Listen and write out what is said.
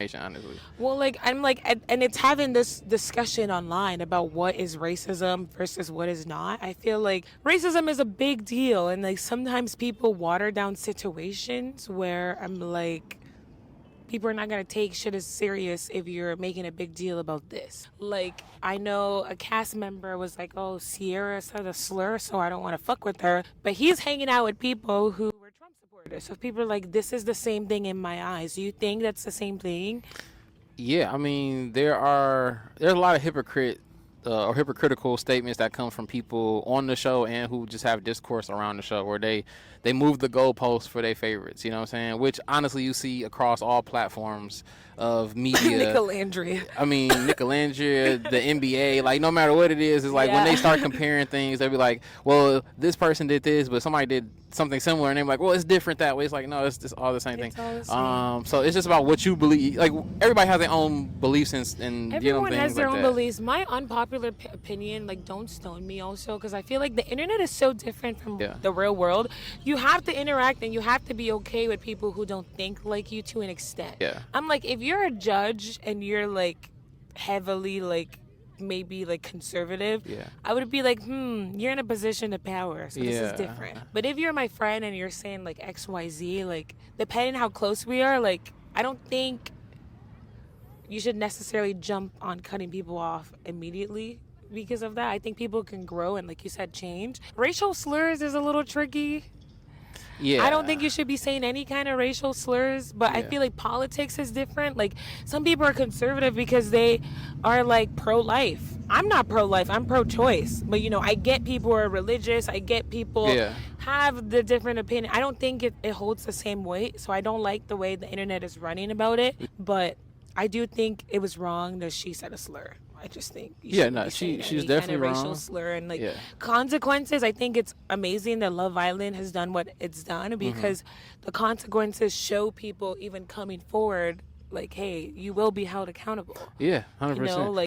honestly. Well, like I'm like, and it's having this discussion online about what is racism versus what is not. I feel like racism is a big deal, and like sometimes people water down situations where I'm like, people are not gonna take shit as serious if you're making a big deal about this. Like, I know a cast member was like, "Oh, Sierra said a slur, so I don't want to fuck with her." But he's hanging out with people who were Trump supporters. So people are like, "This is the same thing in my eyes." Do you think that's the same thing? Yeah, I mean, there's a lot of or hypocritical statements that come from people on the show and who just have discourse around the show where they move the goalposts for their favorites. You know what I'm saying? Which honestly, you see across all platforms of media. Nicolandria. I mean, Nicolandria, the NBA, like no matter what it is, it's like when they start Yeah. comparing things, they'll be like, well, this person did this, but somebody did something similar, and they're like, well, it's different that way. It's like, no, it's just all the same thing. It's all the same. So it's just about what you believe. Like everybody has their own beliefs and Everyone has things their like own that. beliefs. My unpopular opinion, like, don't stone me also, because I feel like the internet is so different from Yeah. the real world. You have to interact and you have to be okay with people who don't think like you to an extent. Yeah. I'm like, if you're a judge and you're like heavily like maybe like conservative, Yeah. I would be like, you're in a position of power, so this is Yeah. different. But if you're my friend and you're saying like XYZ, like depending how close we are, like I don't think you should necessarily jump on cutting people off immediately because of that. I think people can grow and, like you said, change. Racial slurs is a little tricky. Yeah. I don't think you should be saying any kind of racial slurs, but I Yeah. feel like politics is different. Like, some people are conservative because they are like pro-life. I'm not pro-life, I'm pro-choice. But you know, I get people are religious, I get people Yeah. have the different opinion. I don't think it holds the same weight, so I don't like the way the internet is running about it. But I do think it was wrong that she said a slur. I just think you Yeah, shouldn't no, be saying she's any kind definitely of racial wrong. slur and like Yeah. consequences. I think it's amazing that Love Island has done what it's done because the consequences show people even coming forward like, hey, you will be held accountable. Yeah, You know, 100%. like